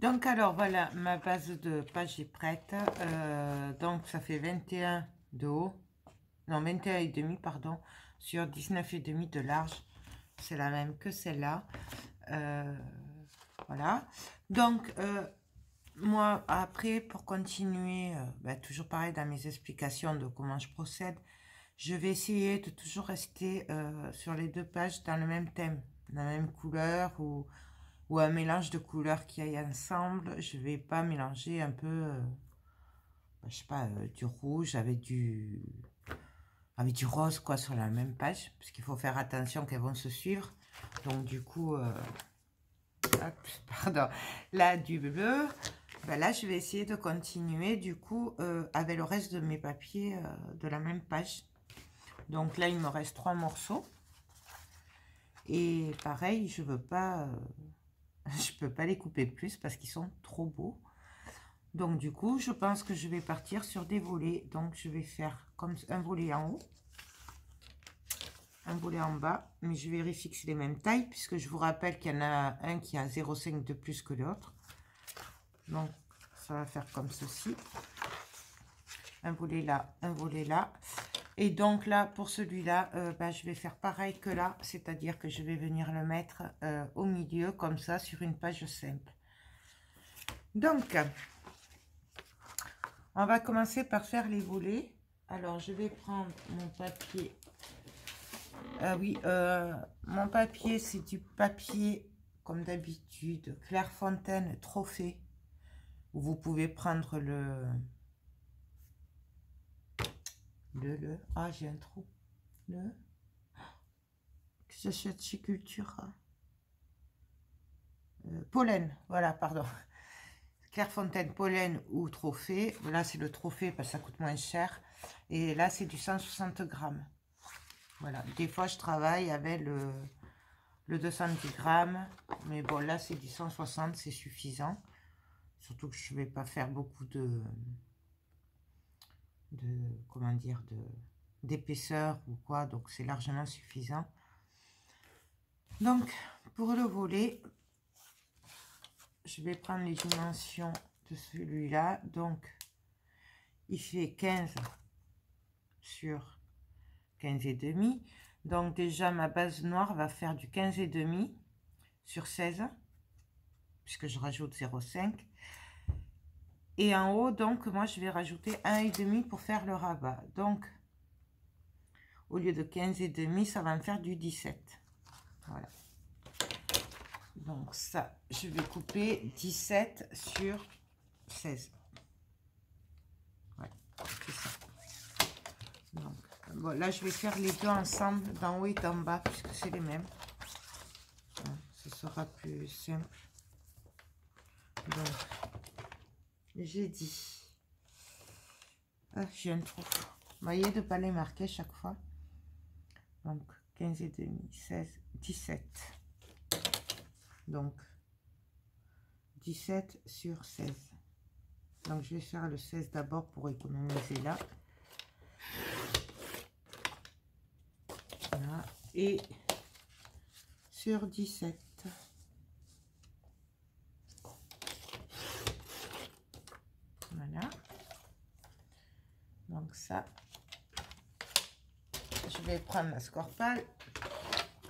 Donc alors voilà, ma base de page est prête. Donc ça fait 21 de haut, non 21 et demi pardon, sur 19 et demi de large. C'est la même que celle-là. Voilà. Donc moi après pour continuer, toujours pareil dans mes explications de comment je procède, je vais essayer de toujours rester sur les deux pages dans le même thème, la même couleur ou un mélange de couleurs qui aillent ensemble. Je vais pas mélanger un peu, je sais pas, du rouge avec du rose quoi sur la même page, parce qu'il faut faire attention qu'elles vont se suivre. Donc du coup, hop, pardon, là du bleu. Là je vais essayer de continuer du coup avec le reste de mes papiers de la même page. Donc là il me reste 3 morceaux. Et pareil, je veux pas, je peux pas les couper plus parce qu'ils sont trop beaux. Donc du coup, je pense que je vais partir sur des volets. Donc je vais faire comme un volet en haut, un volet en bas, mais je vérifie que c'est les mêmes tailles puisque je vous rappelle qu'il y en a un qui a 0,5 de plus que l'autre. Donc ça va faire comme ceci. Un volet là, un volet là. Et donc là, pour celui-là, je vais faire pareil que là, c'est-à-dire que je vais venir le mettre au milieu, comme ça, sur une page simple. Donc, on va commencer par faire les volets. Alors, je vais prendre mon papier. Ah oui, mon papier, c'est du papier, comme d'habitude, Clairefontaine Trophée. Vous pouvez prendre ah, j'ai un trou. Que j'achète chez Cultura. Pollen, voilà, pardon. Clairefontaine, pollen ou trophée. Là, c'est le trophée parce que ça coûte moins cher. Et là, c'est du 160 grammes. Voilà. Des fois, je travaille avec le 210 grammes. Mais bon, là, c'est du 160, c'est suffisant. Surtout que je ne vais pas faire beaucoup comment dire, d'épaisseur ou quoi. Donc, c'est largement suffisant. Donc, pour le volet, je vais prendre les dimensions de celui-là. Donc, il fait 15 sur 15 et demi. Donc, déjà, ma base noire va faire du 15 et demi sur 16, puisque je rajoute 0,5. Et en haut, donc, moi, je vais rajouter 1,5 pour faire le rabat. Donc, au lieu de 15 et demi, ça va me faire du 17. Voilà. Donc, ça, je vais couper 17 sur 16. Voilà, c'est ça. Donc, bon, là, je vais faire les deux ensemble, d'en haut et d'en bas, puisque c'est les mêmes. Ce sera plus simple. Donc, j'ai dit... Ah, j'ai un trou. Vous voyez, de ne pas les marquer chaque fois. Donc, 15 et demi, 16, 17. Donc, 17 sur 16. Donc, je vais faire le 16 d'abord pour économiser là. Voilà. Et sur 17. Voilà. Donc ça, je vais prendre ma scorpale.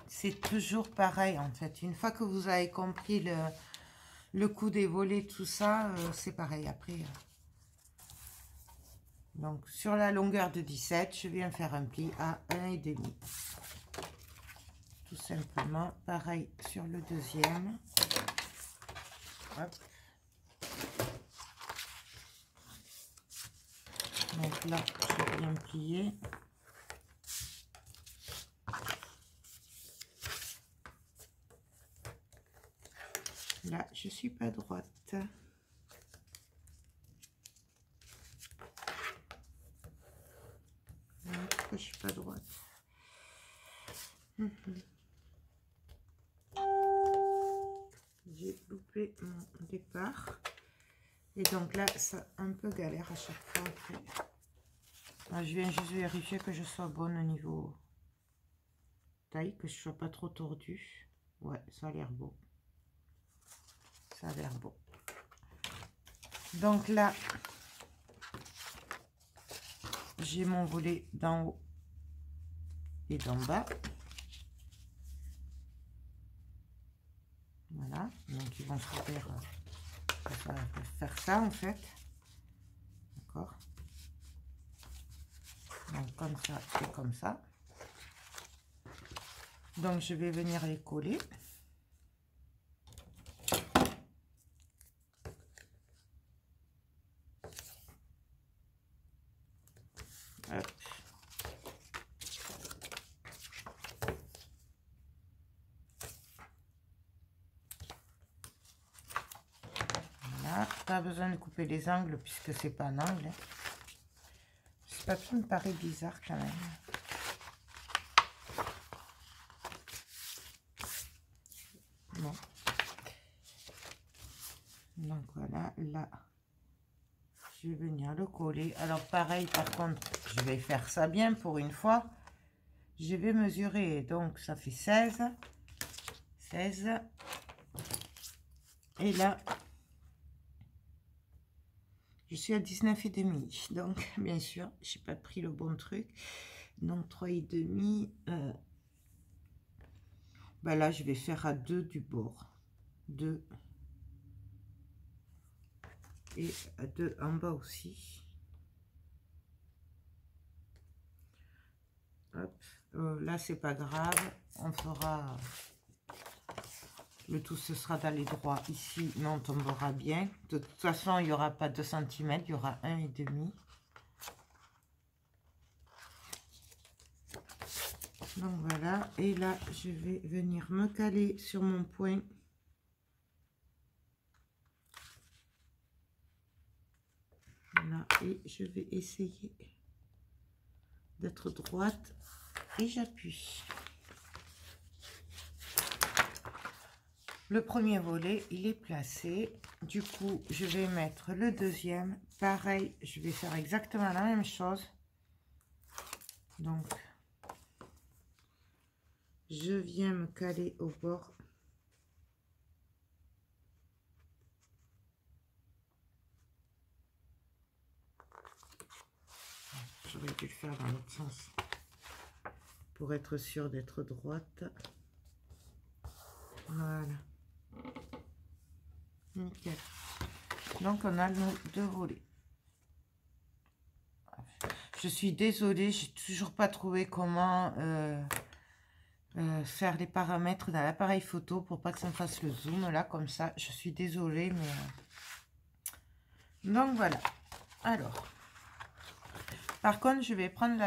C'est toujours pareil en fait. Une fois que vous avez compris le coup des volets, tout ça, c'est pareil après. Donc sur la longueur de 17, je viens faire un pli à 1,5. Tout simplement. Pareil sur le deuxième. Hop. Donc là, je viens plier. Là, je suis pas droite. Pourquoi je suis pas droite? J'ai loupé mon départ. Et donc là, ça un peu galère à chaque fois après. Alors, je viens juste vérifier que je sois bonne au niveau taille, que je sois pas trop tordue. Ouais, ça a l'air beau. Ça a l'air beau. Donc là, j'ai mon volet d'en haut et d'en bas. Voilà, donc ils vont se faire, faire ça en fait. D'accord. Donc comme ça et comme ça. Donc je vais venir les coller. Hop. Voilà, pas besoin de couper les angles puisque c'est pas un angle. Ce papier me paraît bizarre quand même. Bon. Donc voilà, là, je vais venir le coller. Alors pareil, par contre, je vais faire ça bien pour une fois. Je vais mesurer, donc ça fait 16. Et là, je suis à 19,5. Donc, bien sûr, je n'ai pas pris le bon truc. Donc, 3,5. Ben là, je vais faire à 2 du bord. 2. Et à 2 en bas aussi. Hop. Là, c'est pas grave. On fera... Le tout, ce sera d'aller droit ici, mais on tombera bien. De toute façon, il n'y aura pas 2 cm, il y aura 1,5. Donc voilà, et là, je vais venir me caler sur mon point. Voilà, et je vais essayer d'être droite et j'appuie. Le premier volet, il est placé. Du coup, je vais mettre le deuxième. Pareil, je vais faire exactement la même chose. Donc, je viens me caler au bord. J'aurais dû le faire dans l'autre sens pour être sûr d'être droite. Voilà. Nickel. Donc, on a nos 2 volets. Je suis désolée, j'ai toujours pas trouvé comment faire les paramètres dans l'appareil photo pour pas que ça me fasse le zoom là comme ça. Je suis désolée, mais donc voilà. Alors, par contre, je vais prendre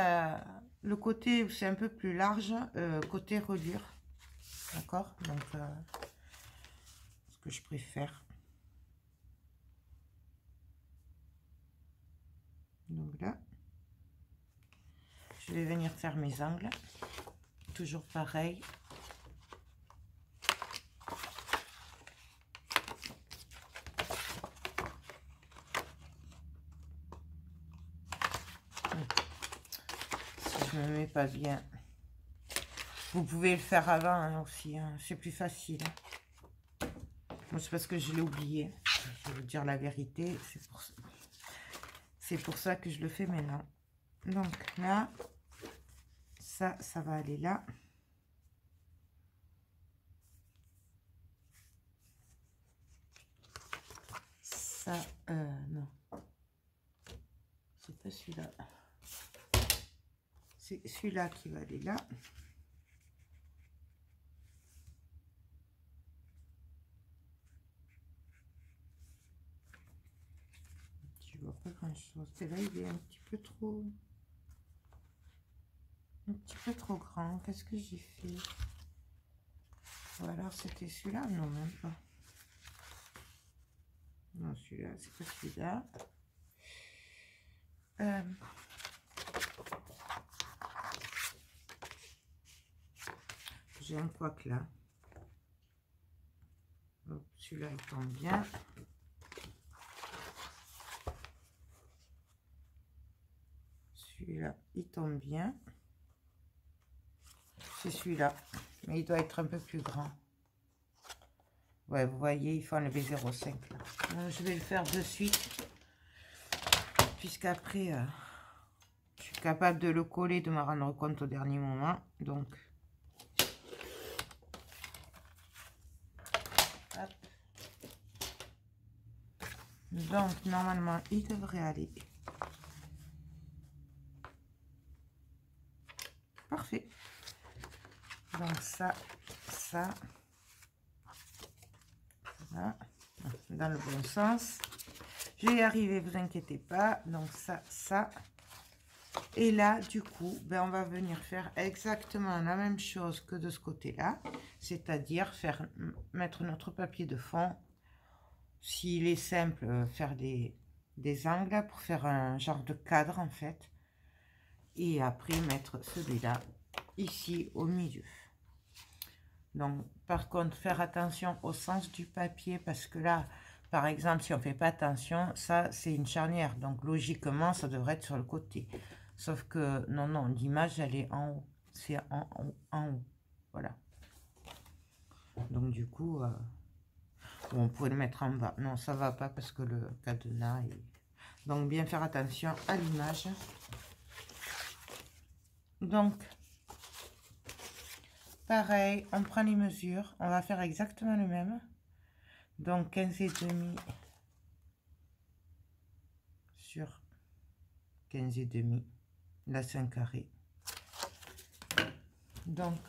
le côté où c'est un peu plus large, côté reliure, d'accord. Donc, ce que je préfère. Donc là, je vais venir faire mes angles, toujours pareil. Si je me mets pas bien, vous pouvez le faire avant hein, aussi, hein, c'est plus facile. Moi, c'est parce que je l'ai oublié. Je vais vous dire la vérité, c'est pour ça que je le fais maintenant. Donc là, ça va aller là. Ça, non. C'est pas celui-là. C'est celui-là qui va aller là. Je vois pas grand-chose. Et là, il est un petit peu trop... Un petit peu trop grand. Qu'est-ce que j'ai fait? Ou alors c'était celui-là? Non, même pas. Non, celui-là, c'est pas celui-là. J'ai un couac là. Celui-là, il tombe bien. Celui-là, il tombe bien. C'est celui-là. Mais il doit être un peu plus grand. Ouais, vous voyez, il faut enlever 0,5 là. Donc, je vais le faire de suite, puisqu'après, je suis capable de le coller, de me rendre compte au dernier moment. Donc, hop. Donc, normalement, il devrait aller. Parfait. Donc, ça, voilà, dans le bon sens. Je vais y arriver, vous inquiétez pas. Donc, ça. Et là, du coup, ben, on va venir faire exactement la même chose que de ce côté-là. C'est-à-dire mettre notre papier de fond. S'il est simple, faire des angles pour faire un genre de cadre, en fait. Et après, mettre celui-là ici au milieu. Donc, par contre, faire attention au sens du papier, parce que là, par exemple, si on ne fait pas attention, ça, c'est une charnière. Donc, logiquement, ça devrait être sur le côté. Sauf que, non, l'image, elle est en haut. C'est en haut. Voilà. Donc, du coup, on pourrait le mettre en bas. Non, ça ne va pas parce que le cadenas est... Donc, bien faire attention à l'image. Donc, pareil, on prend les mesures. On va faire exactement le même. Donc, 15,5 sur 15,5. Là, c'est un carré. Donc,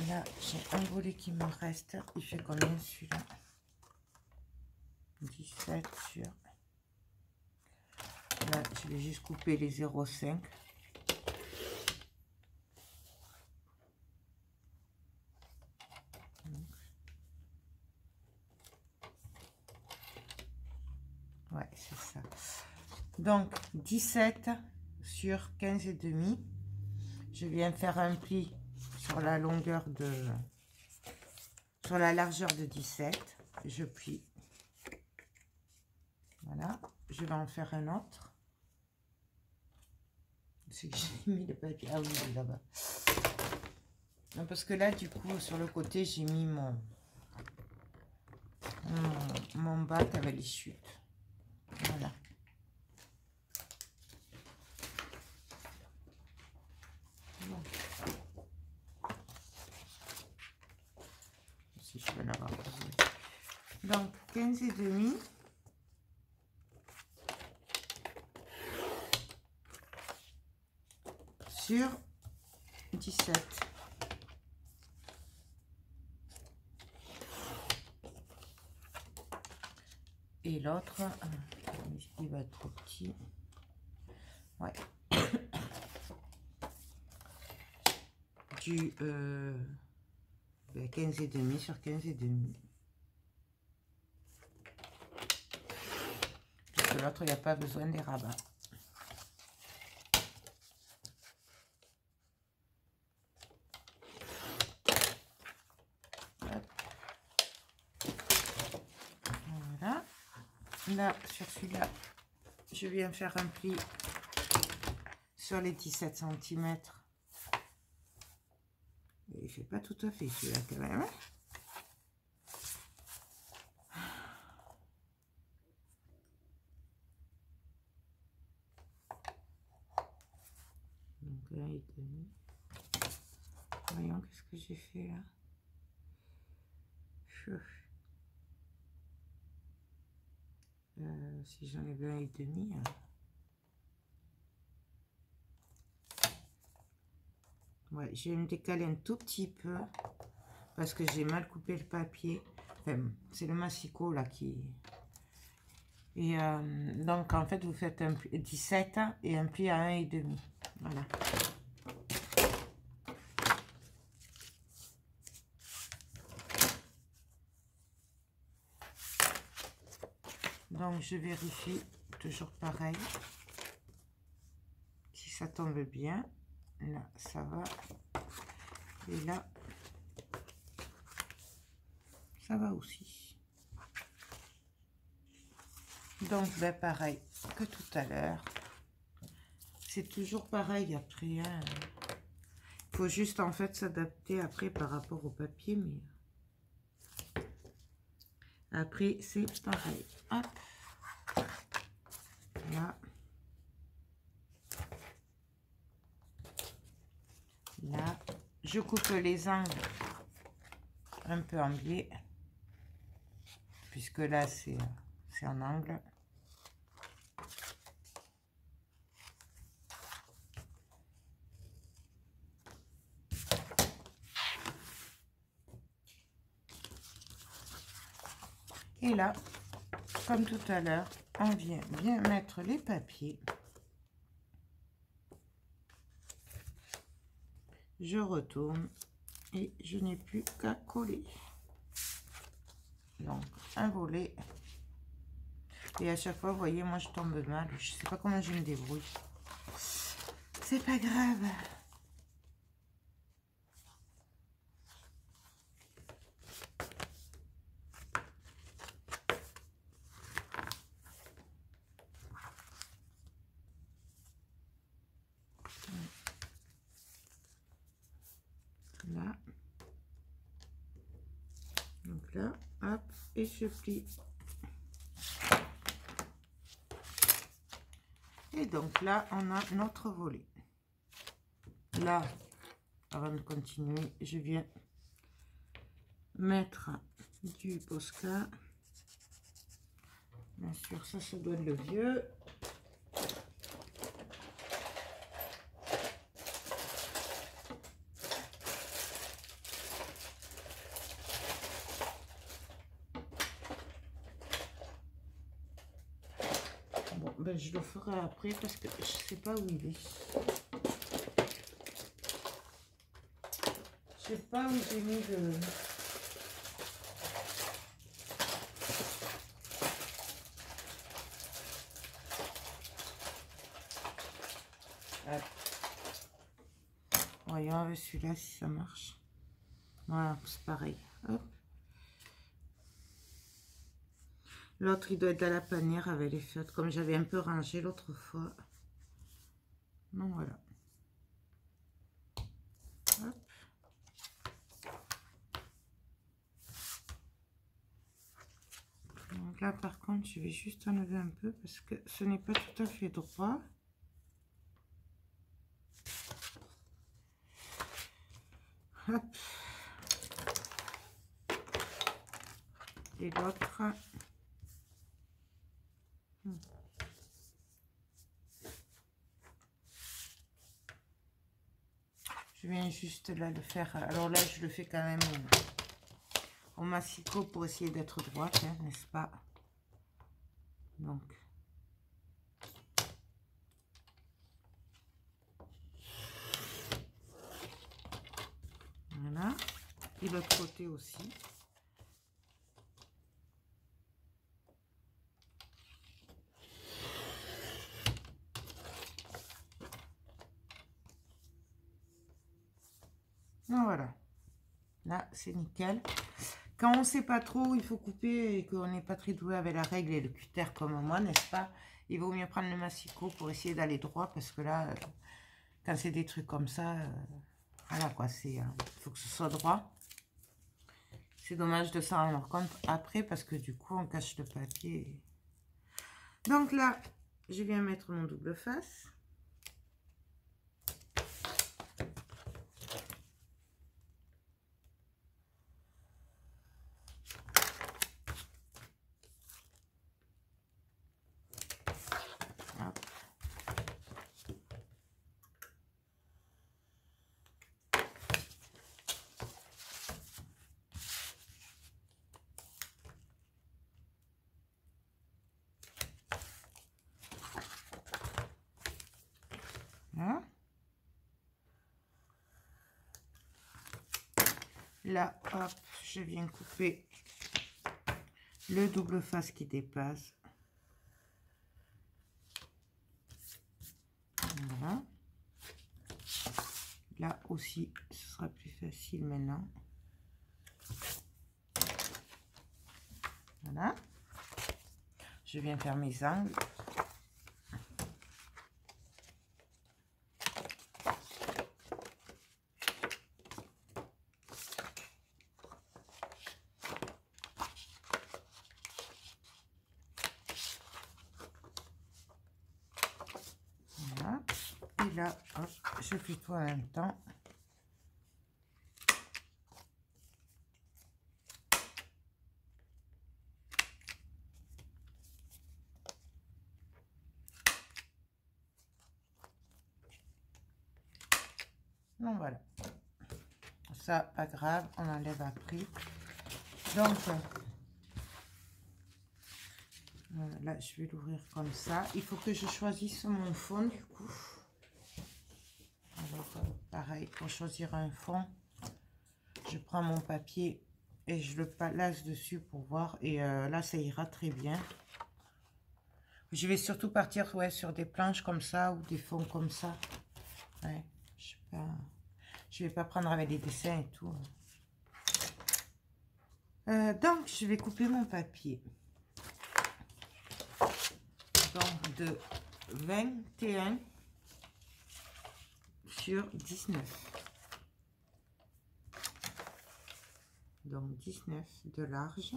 là, j'ai un volet qui me reste. Il fait combien celui-là? 17 sur... Là, je vais juste couper les 0,5. Ouais, c'est ça. Donc, 17 sur 15,5. Je viens faire un pli sur la longueur de... Sur la largeur de 17. Je plie. Voilà. Je vais en faire un autre. C'est que j'ai mis le papier. Ah oui, là-bas. Non, parce que là, du coup, sur le côté, j'ai mis mon bac avec les chutes. Voilà. Bon. Si je peux l'avoir posé. Donc, 15,5. Sur 17. Et l'autre, il va être trop petit. Ouais. Du 15,5 sur 15,5. Parce que l'autre, il n'y a pas besoin des rabats. Voilà. Là, sur celui-là, je viens faire un pli sur les 17 cm. Il ne fait pas tout à fait celui-là quand même. Donc là, il est demi. Voyons qu'est-ce que j'ai fait là. Si j'enlève un et demi. Ouais, je vais me décaler un tout petit peu parce que j'ai mal coupé le papier. Enfin, c'est le massicot là qui... Et donc en fait vous faites un 17 et un pli à 1,5. Voilà. Donc je vérifie toujours pareil. Si ça tombe bien, là ça va. Et là, ça va aussi. Donc ben pareil que tout à l'heure. C'est toujours pareil après. Hein. Faut juste en fait s'adapter après par rapport au papier, mais après c'est pareil. Hop. Là. Là. Je coupe les angles un peu en biais, puisque là c'est en angle. Et là, comme tout à l'heure, on vient bien mettre les papiers. Je retourne et je n'ai plus qu'à coller. Donc, un volet. Et à chaque fois, vous voyez, moi je tombe mal. Je sais pas comment je me débrouille. C'est pas grave. Là. Donc là, hop, et je plie. Et donc là, on a notre volet. Là, avant de continuer, je viens mettre du Posca. Bien sûr, ça doit être le vieux. Bon, ben, je le ferai après parce que je sais pas où il est. Je sais pas où j'ai mis le... Voyons celui-là si ça marche. Voilà, c'est pareil. L'autre, il doit être à la panière avec les feutres, comme j'avais un peu rangé l'autre fois. Donc voilà. Hop. Donc là, par contre, je vais juste enlever un peu parce que ce n'est pas tout à fait droit. Hop. Et l'autre. Je viens juste là le faire. Alors là, je le fais quand même au massicot pour essayer d'être droite, hein, n'est-ce pas? Donc. Voilà. Et l'autre côté aussi. Donc voilà. Là, c'est nickel. Quand on ne sait pas trop, il faut couper et qu'on n'est pas très doué avec la règle et le cutter comme moi, n'est-ce pas? Il vaut mieux prendre le massicot pour essayer d'aller droit parce que là, quand c'est des trucs comme ça, voilà quoi, il faut que ce soit droit. C'est dommage de s'en rendre compte après parce que du coup, on cache le papier. Donc là, je viens mettre mon double face. Hein? Là, hop, je viens couper le double face qui dépasse. Voilà. Là aussi, ce sera plus facile maintenant. Voilà. Je viens faire mes angles. là, hop, je fais tout en même temps. Donc voilà, ça pas grave, on enlève après. Donc là je vais l'ouvrir comme ça. Il faut que je choisisse mon fond du coup. Alors pareil, pour choisir un fond, je prends mon papier et je le place dessus pour voir, et là ça ira très bien. Je vais surtout partir, ouais, sur des planches comme ça ou des fonds comme ça. Ouais, je vais pas prendre avec des dessins et tout. Donc, je vais couper mon papier. Donc, de 21 sur 19. Donc, 19 de large.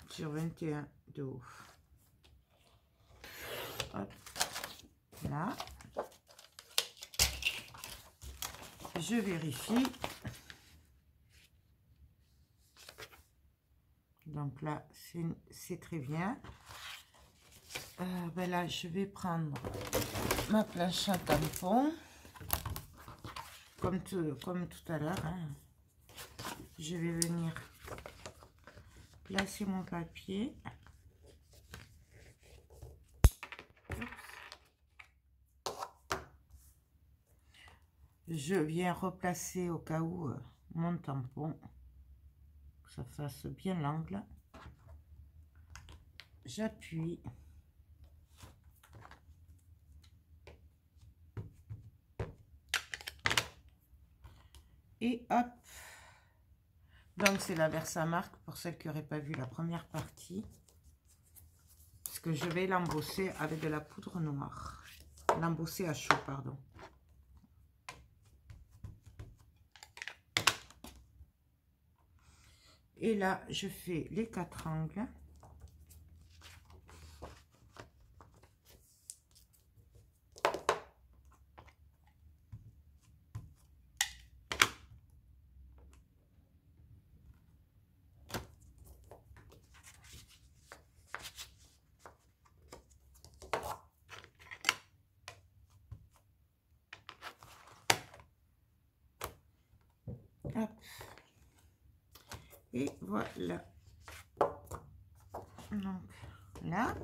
Sur 21 de haut. Hop, là. Je vérifie. Donc là, c'est très bien. Ben là, je vais prendre ma planche à tampon. Comme tout à l'heure. Hein. Je vais venir placer mon papier. Je viens replacer au cas où mon tampon, que ça fasse bien l'angle. J'appuie. Et hop. Donc c'est la Versamark pour celles qui n'auraient pas vu la première partie. Parce que je vais l'embosser avec de la poudre noire. L'embosser à chaud, pardon. Et là, je fais les 4 angles. Hop. Et voilà. Donc là,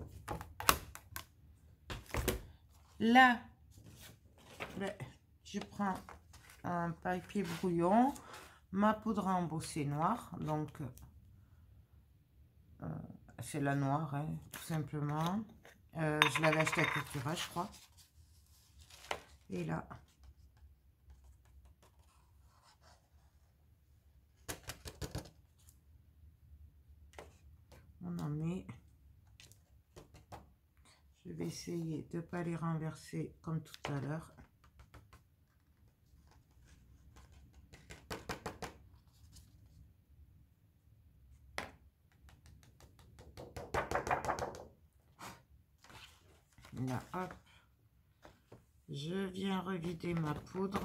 ben, je prends un papier brouillon, ma poudre à embosser noire, donc c'est la noire, hein, tout simplement. Je l'avais acheté à Cultura, je crois. Et là, on en met. Je vais essayer de ne pas les renverser comme tout à l'heure. Là, hop. Je viens revider ma poudre.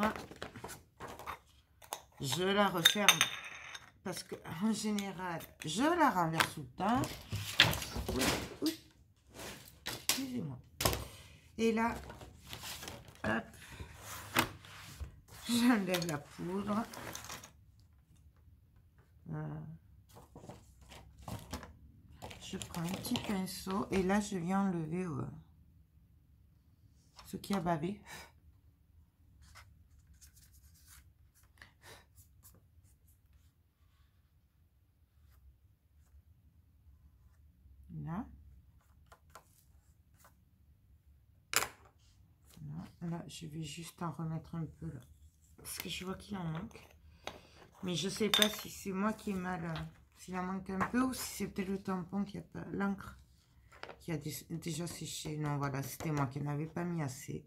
Je la referme parce que en général, je la renverse tout le temps. Oui. Excusez-moi. Et là, hop, j'enlève la poudre. Je prends un petit pinceau et là, je viens enlever ce qui a bavé. Là. Là, je vais juste en remettre un peu là. Parce que je vois qu'il en manque. Mais je sais pas si c'est moi qui ai mal, s'il en manque un peu, ou si c'est peut-être le tampon qui a pas, l'encre qui a déjà séché. Non, voilà, c'était moi qui n'avais pas mis assez.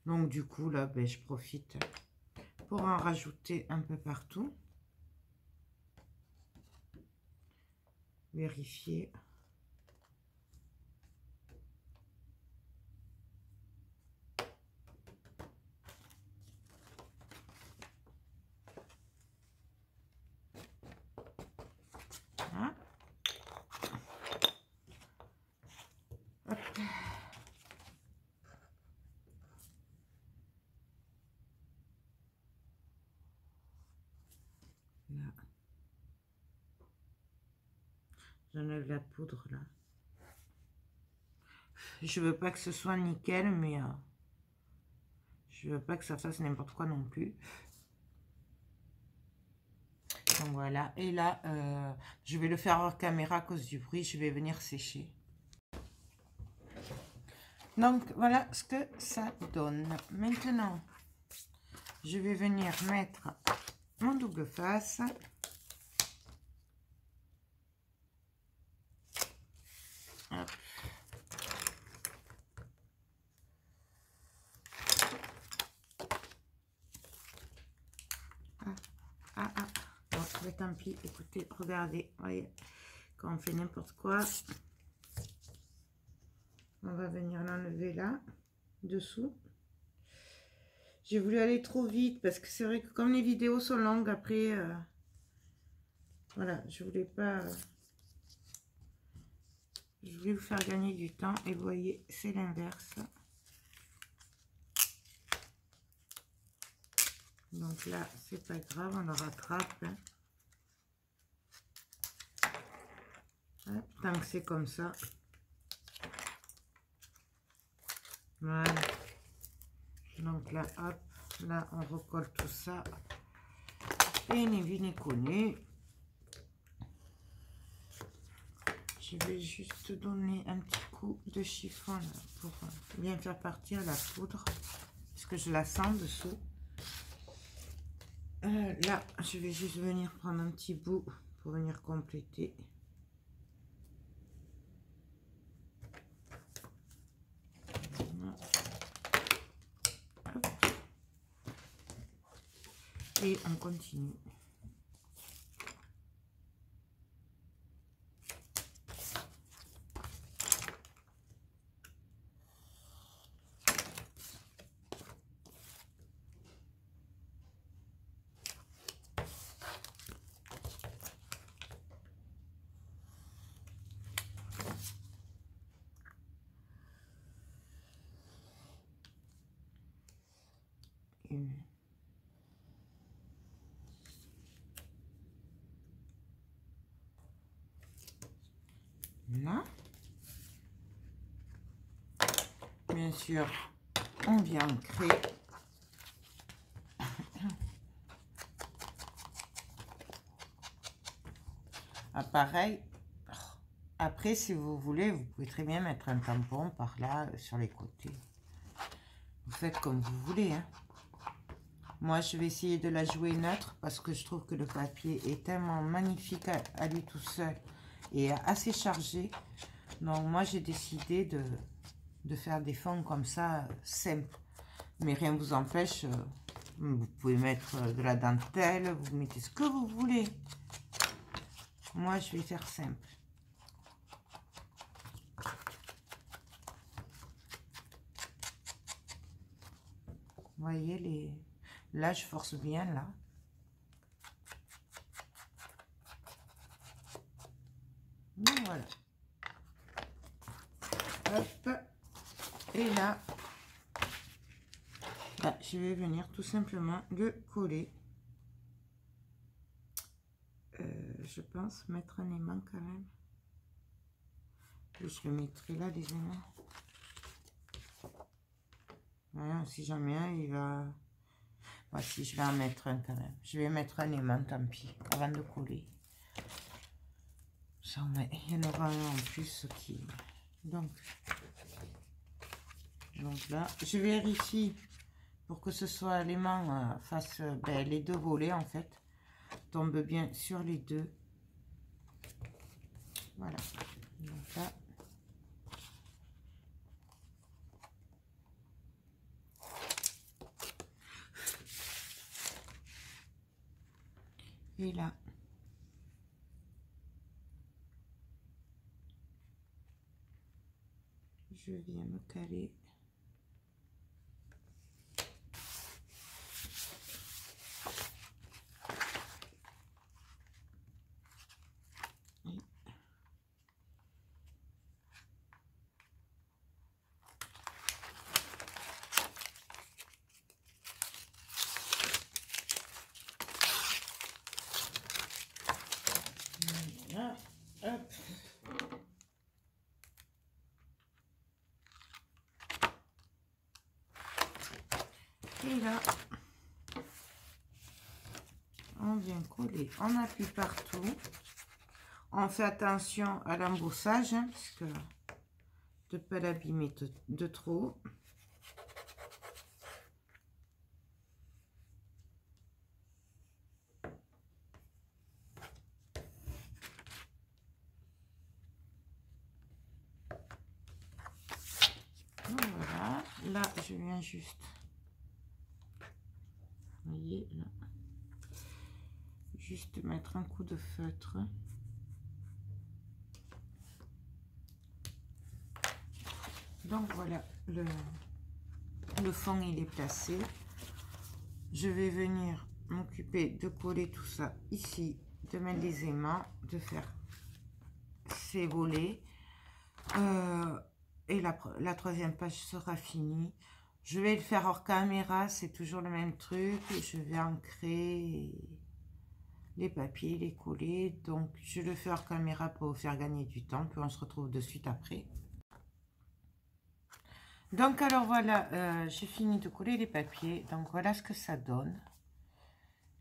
Donc du coup, là, ben, je profite pour en rajouter un peu partout. Vérifier. Voilà. Hop. Là. J'enlève la poudre là. Je veux pas que ce soit nickel, mais je veux pas que ça fasse n'importe quoi non plus. Donc voilà. Et là, je vais le faire hors caméra à cause du bruit. Je vais venir sécher. Donc voilà ce que ça donne. Maintenant, je vais venir mettre mon double face. Hop. Bon, mais tant pis, écoutez, regardez, voyez, quand on fait n'importe quoi, on va venir l'enlever là, dessous. J'ai voulu aller trop vite parce que c'est vrai que comme les vidéos sont longues, après, voilà, je voulais pas... je voulais vous faire gagner du temps et vous voyez, c'est l'inverse. Donc là, c'est pas grave, on le rattrape. Hein. Hop, tant que c'est comme ça. Voilà. Donc là, hop, là, on recolle tout ça. Et ni vu ni connu. Je vais juste donner un petit coup de chiffon là, pour bien faire partir la poudre. Parce que je la sens dessous. Là, je vais juste venir prendre un petit bout pour venir compléter. Et on continue. Là. Bien sûr, on vient créer. Ah, pareil. Après, si vous voulez, vous pouvez très bien mettre un tampon par là, sur les côtés. Vous faites comme vous voulez. Hein. Moi, je vais essayer de la jouer neutre parce que je trouve que le papier est tellement magnifique à lui tout seul et assez chargé. Donc, moi, j'ai décidé de faire des fonds comme ça, simples. Mais rien ne vous empêche, vous pouvez mettre de la dentelle, vous mettez ce que vous voulez. Moi, je vais faire simple. Vous voyez, là, je force bien, là. Et voilà. Hop. Et là, je vais venir tout simplement le coller. Je pense mettre un aimant quand même. Je le mettrai là, les aimants. Voilà, si jamais il va... Voici, je vais en mettre un quand même. Je vais mettre un aimant, tant pis, avant de coller. Il y en aura un en plus qui... Donc là, je vérifie pour que ce soit l'aimant fasse les deux volets en fait. Tombe bien sur les deux. Voilà. Donc là, Et là, je viens me caler. Voilà, hop. Et là, on vient coller, on appuie partout. On fait attention à l'embossage, hein, parce que de ne pas l'abîmer de trop. Voilà, là je viens juste, vous voyez, là, juste mettre un coup de feutre. Donc voilà, le fond il est placé. Je vais venir m'occuper de coller tout ça ici, de mettre des aimants, de faire ces volets. Et la troisième page sera finie. Je vais le faire hors caméra, c'est toujours le même truc. Je vais ancrer les papiers, les coller. Donc je le fais hors caméra pour vous faire gagner du temps. Puis on se retrouve de suite après. Donc alors voilà, j'ai fini de coller les papiers. Donc voilà ce que ça donne.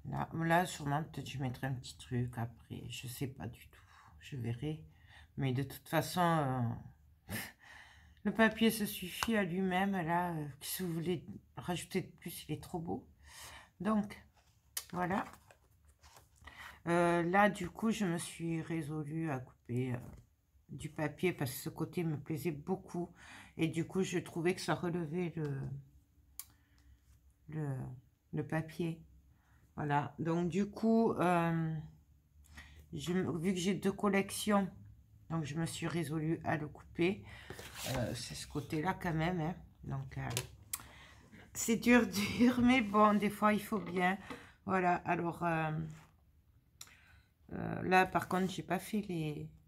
Là sûrement peut-être je mettrai un petit truc après. Je sais pas du tout. Je verrai. Mais de toute façon... le papier se suffit à lui-même, là, si vous voulez rajouter de plus, il est trop beau. Donc, voilà. Là, du coup, je me suis résolue à couper du papier parce que ce côté me plaisait beaucoup. Et du coup, je trouvais que ça relevait le papier. Voilà. Donc, du coup, vu que j'ai deux collections, donc je me suis résolue à le couper. C'est ce côté-là quand même. Hein. Donc, c'est dur, mais bon, des fois, il faut bien. Voilà, alors, là, par contre, j'ai pas fait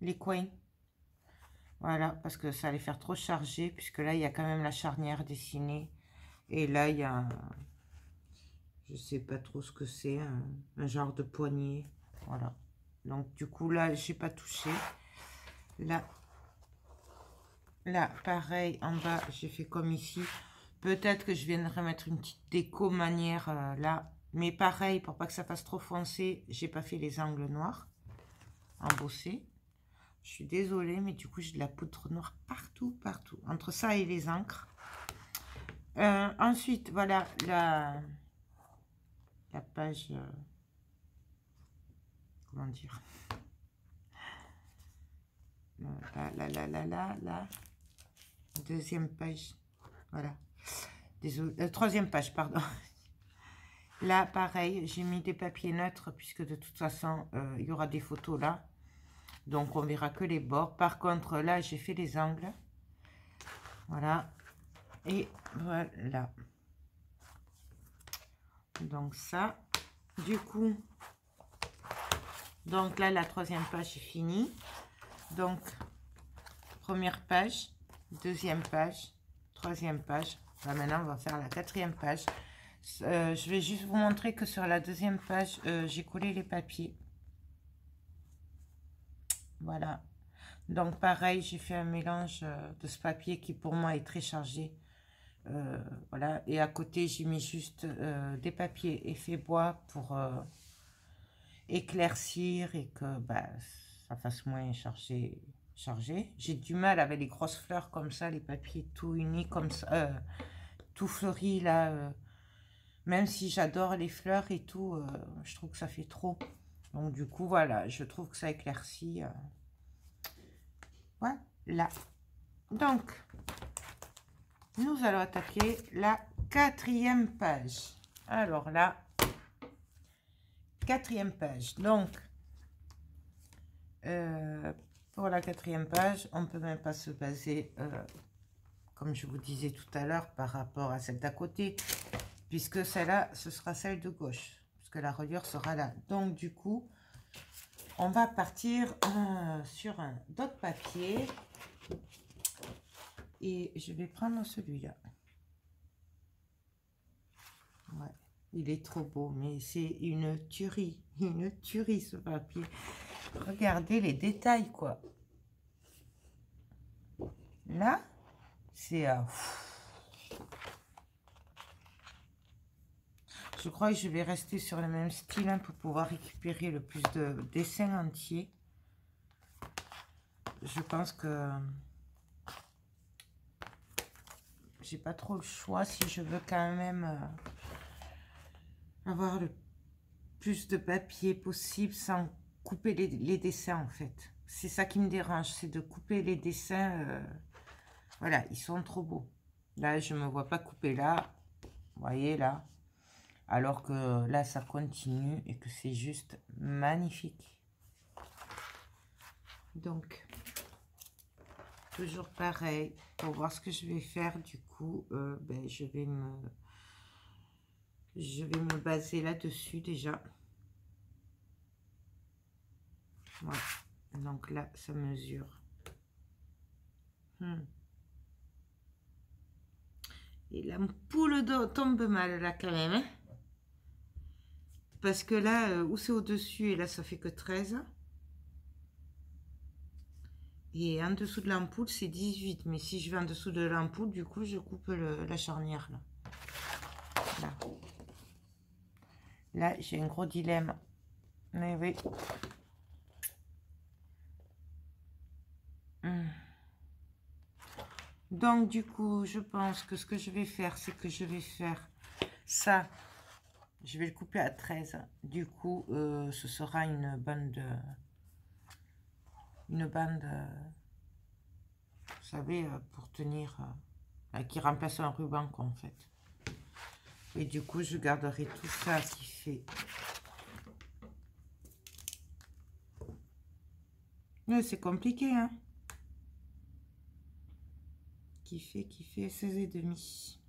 les coins. Voilà, parce que ça allait faire trop chargé, puisque là, il y a quand même la charnière dessinée. Et là, il y a, je sais pas trop ce que c'est, un genre de poignée. Voilà. Donc, du coup, là, j'ai pas touché. Là, pareil, en bas, j'ai fait comme ici. Peut-être que je viendrai mettre une petite déco manière là. Mais pareil, pour pas que ça fasse trop foncé, j'ai pas fait les angles noirs embossés. Je suis désolée, mais du coup, j'ai de la poudre noire partout, partout. Entre ça et les encres. Ensuite, voilà la page... comment dire, la deuxième page. Voilà. Désolé, troisième page, pardon. Là, pareil, j'ai mis des papiers neutres puisque de toute façon, il y aura des photos là. Donc, on verra que les bords. Par contre, là, j'ai fait les angles. Voilà. Et voilà. Donc, ça. Du coup, donc là, la troisième page est finie. Donc, première page, deuxième page, troisième page. Là, maintenant, on va faire la quatrième page. Je vais juste vous montrer que sur la deuxième page, j'ai collé les papiers. Voilà. Donc, pareil, j'ai fait un mélange de ce papier qui, pour moi, est très chargé. Voilà. Et à côté, j'ai mis juste des papiers effet bois pour éclaircir et que bah, ça fasse moins chargé. J'ai du mal avec les grosses fleurs comme ça, les papiers tout unis comme ça, tout fleuris là. Même si j'adore les fleurs et tout, je trouve que ça fait trop. Donc du coup, voilà, je trouve que ça éclaircit. Voilà. Donc, nous allons attaquer la quatrième page. Alors là, 4e page. Donc, pour la 4e page, on ne peut même pas se baser, comme je vous disais tout à l'heure, par rapport à celle d'à côté, puisque celle-là, ce sera celle de gauche, puisque la reliure sera là. Donc, du coup, on va partir sur d'autres papiers. Et je vais prendre celui-là. Ouais, il est trop beau, mais c'est une tuerie ce papier. Regardez les détails, quoi. Là, c'est... je crois que je vais rester sur le même style hein, pour pouvoir récupérer le plus de dessins entiers. Je pense que j'ai pas trop le choix si je veux quand même avoir le plus de papier possible sans couper les dessins en fait. C'est ça qui me dérange, c'est de couper les dessins. Voilà, ils sont trop beaux. Là, je me vois pas couper là. Vous voyez là. Alors que là, ça continue et que c'est juste magnifique. Donc, toujours pareil. Pour voir ce que je vais faire, du coup, ben, je vais me baser là-dessus déjà. Voilà. Donc là, ça mesure. Et l'ampoule tombe mal là quand même. Hein, parce que là, où c'est au-dessus, et là, ça fait que 13. Et en dessous de l'ampoule, c'est 18. Mais si je vais en dessous de l'ampoule, du coup, je coupe la charnière. Là, là j'ai un gros dilemme. Mais oui. Donc, du coup, je pense que ce que je vais faire, c'est que je vais faire ça. Je vais le couper à 13. Du coup, ce sera une bande... vous savez, pour tenir... qui remplace un ruban, quoi, en fait. Et du coup, je garderai tout ça qui fait... Mais c'est compliqué, hein. Qui fait 16,5.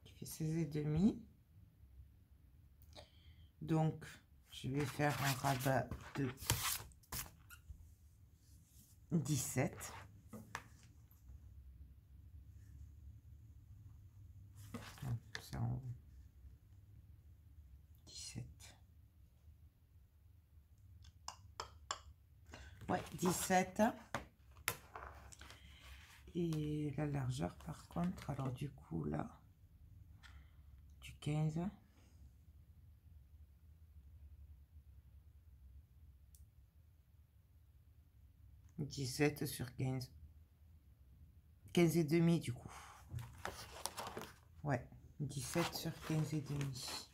Qui fait 16,5. Donc, je vais faire un rabat de 17. Donc, ça en 17. Ouais, 17. Et la largeur, par contre, alors du coup, là, du 15. « 17 sur 15. 15 et demi, du coup. Ouais, 17 sur 15 et demi.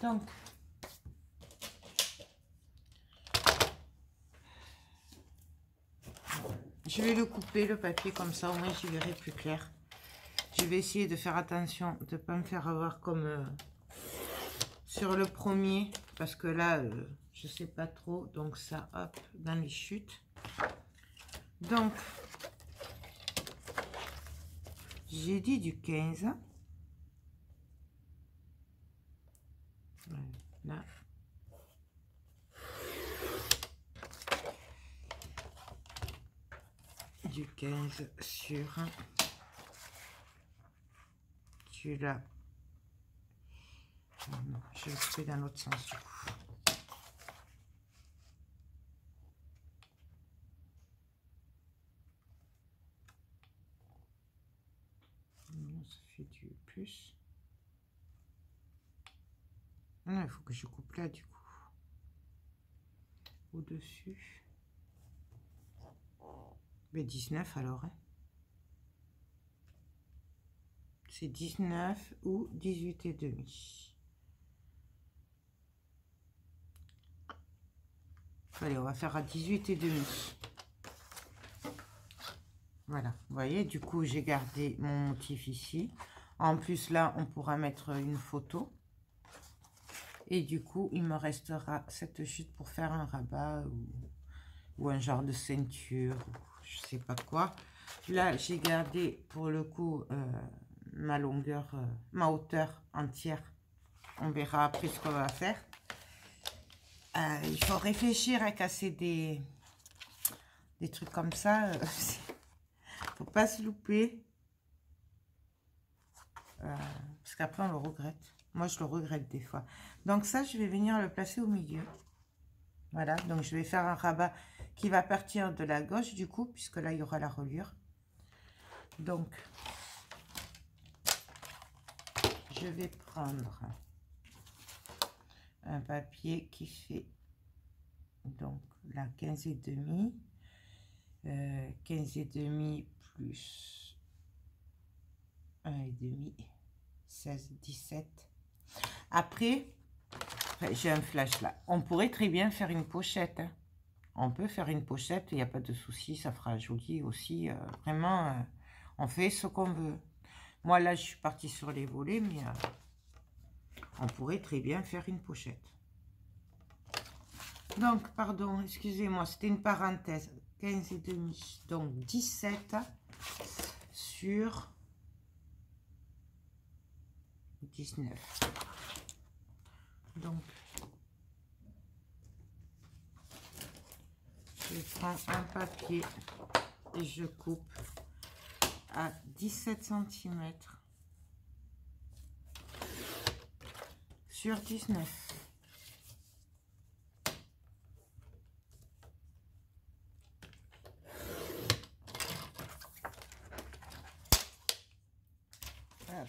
Donc, je vais le couper, le papier, comme ça, au moins, j'y verrai plus clair. Je vais essayer de faire attention, de ne pas me faire avoir comme sur le premier, parce que là, je sais pas trop. Donc ça, hop, dans les chutes. Donc, j'ai dit du 15. Là. Du 15 sur celui-là. Je vais le couper dans l'autre sens. Ça fait du plus. Non, il faut que je coupe là du coup. Au-dessus. Mais 19 alors. Hein. C'est 19 ou 18 et demi. Allez, on va faire à 18 et demi. Voilà, vous voyez, du coup, j'ai gardé mon motif ici. En plus, là, on pourra mettre une photo. Et du coup, il me restera cette chute pour faire un rabat ou un genre de ceinture, ou je sais pas quoi. Là, j'ai gardé pour le coup ma longueur, ma hauteur entière. On verra après ce qu'on va faire. Il faut réfléchir à casser des trucs comme ça. Faut pas se louper. Parce qu'après, on le regrette. Moi, je le regrette des fois. Donc ça, je vais venir le placer au milieu. Voilà, donc je vais faire un rabat qui va partir de la gauche, du coup, puisque là, il y aura la reliure. Donc, je vais prendre un papier qui fait, donc, là, 15,5. 15,5 plus 1,5, 16, 17. Après, j'ai un flash là. On pourrait très bien faire une pochette. Hein. On peut faire une pochette, il n'y a pas de souci, ça fera joli aussi. Vraiment, on fait ce qu'on veut. Moi, là, je suis partie sur les volets, mais on pourrait très bien faire une pochette. Donc, pardon, excusez-moi, c'était une parenthèse. 15,5, donc 17 sur 19. Donc, je prends un papier et je coupe à 17 cm sur 19. Hop.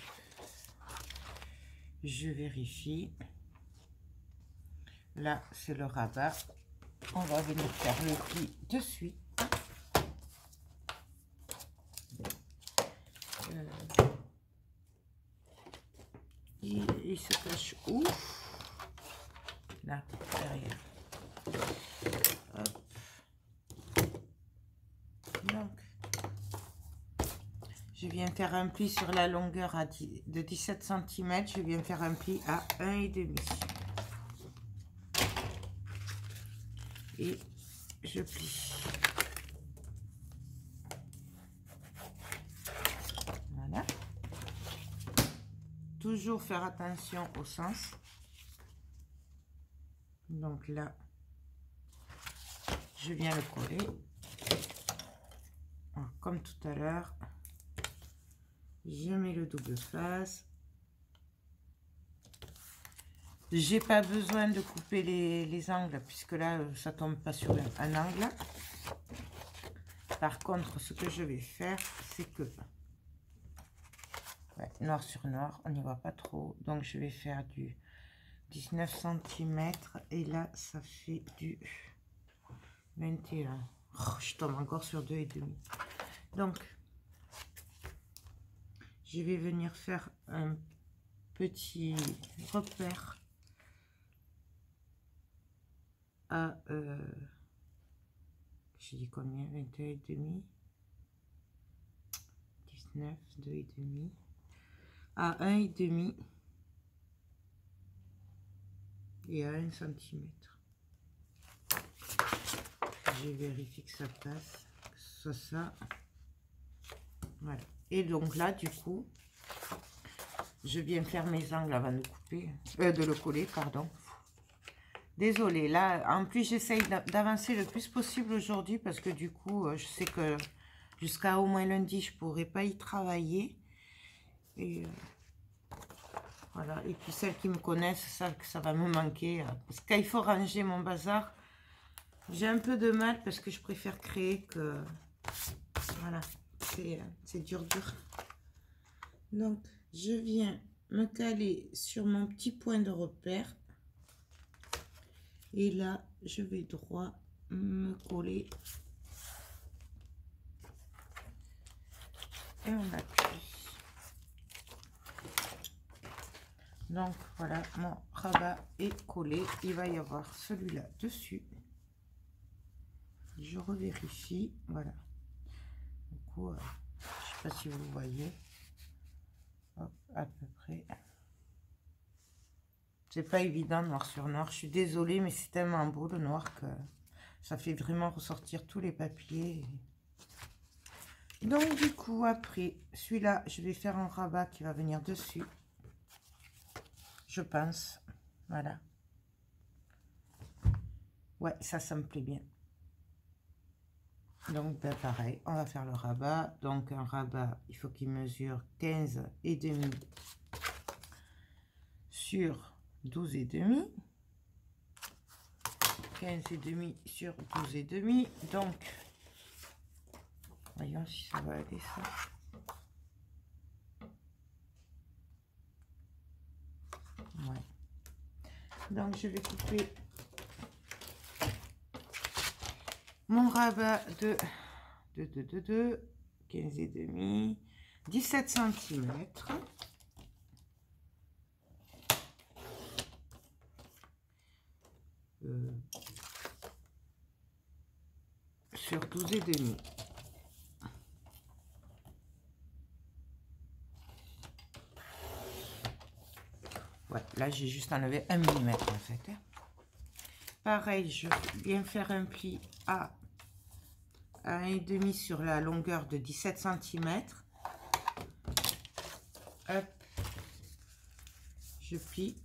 Je vérifie. Là, c'est le rabat. On va venir faire le pli de suite. Il se cache où? Là, derrière. Hop. Donc, je viens faire un pli sur la longueur de 17 cm. Je viens faire un pli à 1,5. Et je plie. Voilà. Toujours faire attention au sens. Donc là, je viens le coller. Alors, comme tout à l'heure, je mets le double face. J'ai pas besoin de couper les angles puisque là, ça tombe pas sur un angle. Par contre, ce que je vais faire, c'est que noir sur noir, on n'y voit pas trop. Donc, je vais faire du 19 cm et là, ça fait du 21. Oh, je tombe encore sur 2,5. Donc, je vais venir faire un petit repère à j'ai dit combien, 21,5, 19, 2,5 à 1,5 et à 1 cm. Je vérifie que ça passe, que ce soit ça. Voilà. Et donc là, du coup, je viens faire mes angles avant de couper, de le coller, pardon. Désolée, là, en plus, j'essaye d'avancer le plus possible aujourd'hui parce que du coup, je sais que jusqu'à au moins lundi, je ne pourrai pas y travailler. Et voilà. Et puis, celles qui me connaissent savent que ça va me manquer. Parce qu'il faut ranger mon bazar. J'ai un peu de mal parce que je préfère créer que... Voilà, c'est dur. Donc, je viens me caler sur mon petit point de repère. Et là, je vais droit me coller. Et on appuie. Donc, voilà, mon rabat est collé. Il va y avoir celui-là dessus. Je revérifie. Voilà. coup, je sais pas si vous voyez. Hop, à peu près. C'est pas évident noir sur noir. Je suis désolée, mais c'est tellement beau le noir que ça fait vraiment ressortir tous les papiers. Donc du coup, après, celui-là, je vais faire un rabat qui va venir dessus. Je pense. Voilà. Ouais, ça me plaît bien. Donc, ben, pareil, on va faire le rabat. Donc, un rabat, il faut qu'il mesure 15,5 sur 12,5. 15,5 sur 12,5. Donc, voyons si ça va aller, ça. Ouais. Donc, je vais couper mon rabat de 15,5, 17 cm. Sur 12,5. Ouais, là j'ai juste enlevé 1 mm en fait. Pareil, je viens faire un pli à 1,5 sur la longueur de 17 cm. Hop, je plie.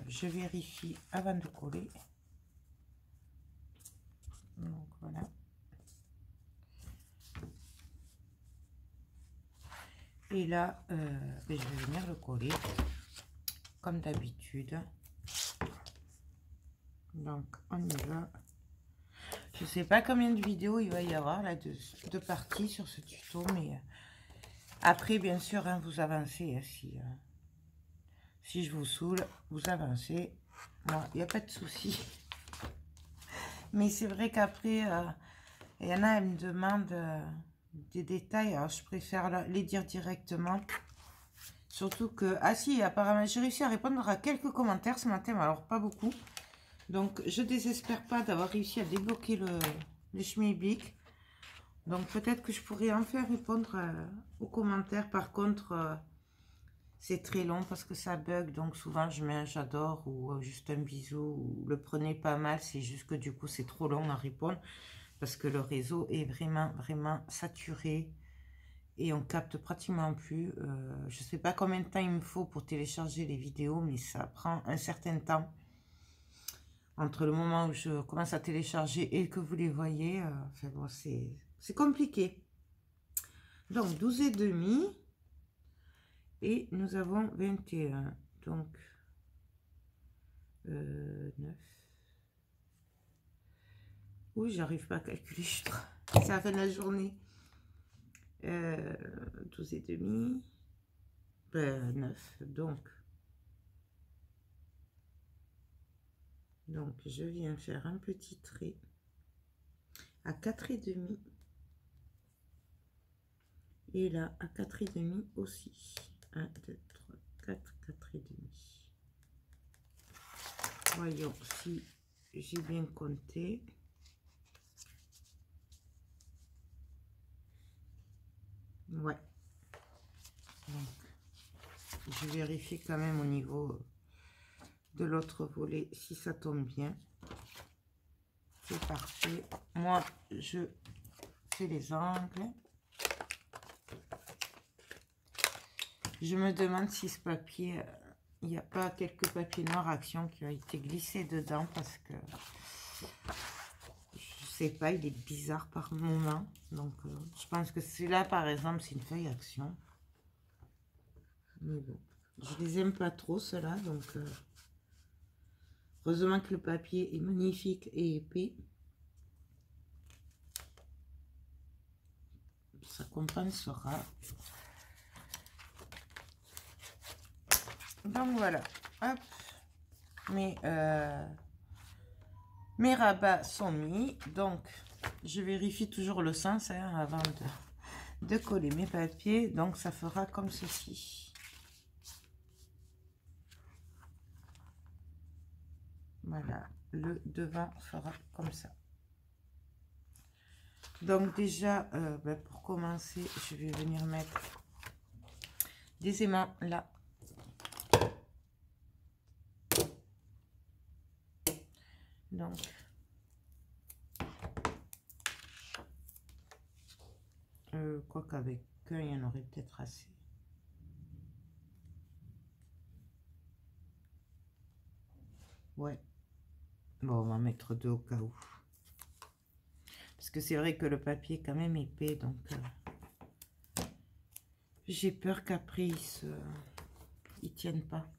Je vérifie avant de coller. Donc voilà. Et là, je vais venir le coller comme d'habitude. Donc on y va. Je sais pas combien de vidéos il va y avoir là de parties sur ce tuto, mais après bien sûr hein, vous avancez hein, si je vous saoule, vous avancez. Bon, il n'y a pas de souci. Mais c'est vrai qu'après, il y en a, elles me demandent des détails. Alors, je préfère les dire directement. Surtout que... Ah si, apparemment, j'ai réussi à répondre à quelques commentaires ce matin, mais alors pas beaucoup. Donc, je désespère pas d'avoir réussi à débloquer le schmilblick. Donc, peut-être que je pourrais enfin répondre aux commentaires. Par contre... c'est très long parce que ça bug, donc souvent je mets un j'adore ou juste un bisou ou le prenez pas mal, c'est juste que du coup c'est trop long à répondre parce que le réseau est vraiment saturé et on capte pratiquement plus. Je sais pas combien de temps il me faut pour télécharger les vidéos, mais ça prend un certain temps entre le moment où je commence à télécharger et que vous les voyez. Enfin bon, c'est compliqué. Donc 12,5. Et nous avons 21, donc 9. Oui, j'arrive pas à calculer, c'est la fin de la journée. 12,5, 9, donc je viens faire un petit trait à 4,5 et là à 4,5 aussi. 1, 2, 3, 4, 4,5. Voyons si j'ai bien compté. Ouais. Donc, je vérifie quand même au niveau de l'autre volet si ça tombe bien. C'est parfait. Moi, je fais les angles. Je me demande si ce papier, il n'y a pas quelques papiers noirs Action qui ont été glissés dedans parce que je sais pas, il est bizarre par moment. Donc, je pense que celui-là, par exemple, c'est une feuille Action. Mais bon, je les aime pas trop, ceux-là. Donc, heureusement que le papier est magnifique et épais. Ça compensera. Donc voilà, hop, mes rabats sont mis. Donc je vérifie toujours le sens hein, avant de coller mes papiers. Donc ça fera comme ceci. Voilà, le devant fera comme ça. Donc déjà, pour commencer, je vais venir mettre des aimants là. Donc, quoi qu'avec un, il y en aurait peut-être assez. Ouais. Bon, on va mettre 2 au cas où. Parce que c'est vrai que le papier est quand même épais, donc j'ai peur qu'après ils tiennent pas.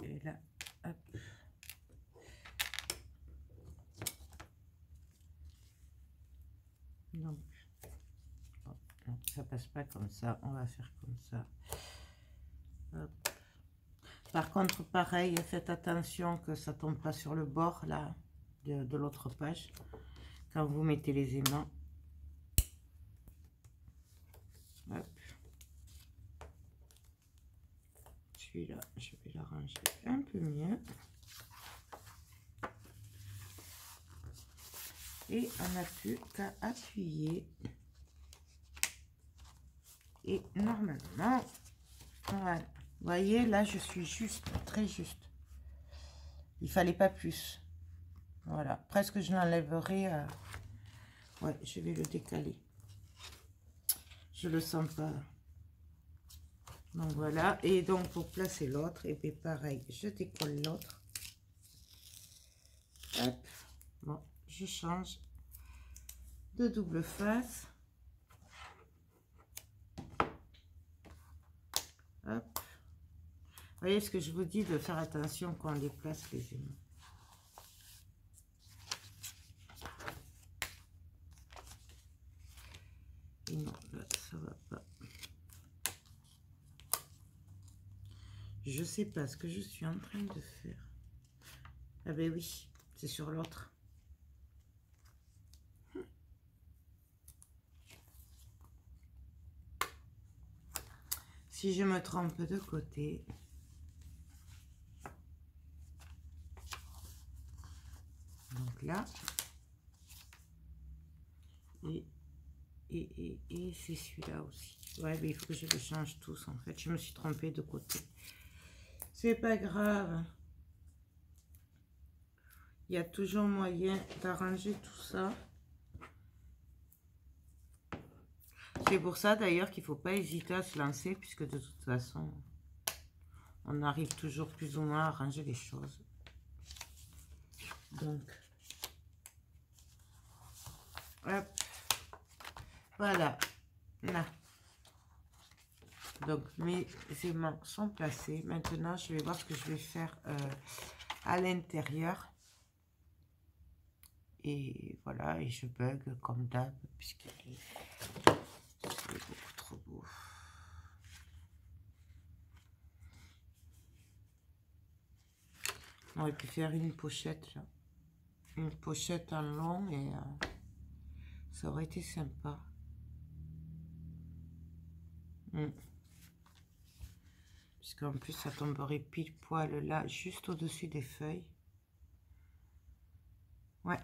Et là, hop. Donc, oh, non, ça passe pas comme ça. On va faire comme ça. Hop. Par contre, pareil, faites attention que ça tombe pas sur le bord là de l'autre page quand vous mettez les aimants. Hop. Celui-là, je vais l'arranger un peu mieux. Et on n'a plus qu'à appuyer. Et normalement, voilà. Vous voyez, là, je suis juste, très juste. Il fallait pas plus. Voilà, presque je l'enlèverai. Ouais, je vais le décaler. Je le sens pas. Donc voilà, et donc pour placer l'autre, et puis pareil, je décolle l'autre. Hop, bon, je change de double face. Hop. Vous voyez ce que je vous dis, de faire attention quand on déplace les aimants. Et non, là, ça va pas. Je sais pas ce que je suis en train de faire. Ah ben oui, c'est sur l'autre. Si je me trompe de côté. Donc là. Et c'est celui-là aussi. Ouais, mais il faut que je les change tous en fait. Je me suis trompée de côté. C'est pas grave. Il y a toujours moyen d'arranger tout ça. C'est pour ça d'ailleurs qu'il ne faut pas hésiter à se lancer, puisque de toute façon, on arrive toujours plus ou moins à arranger les choses. Donc, hop, voilà, là. Donc, mes aimants sont placés. Maintenant, je vais voir ce que je vais faire à l'intérieur. Et voilà, et je bug comme d'hab, puisqu'il est beaucoup trop beau. On aurait pu faire une pochette, là. Une pochette en long, et ça aurait été sympa. Puisqu'en plus, ça tomberait pile poil là, juste au-dessus des feuilles. Ouais,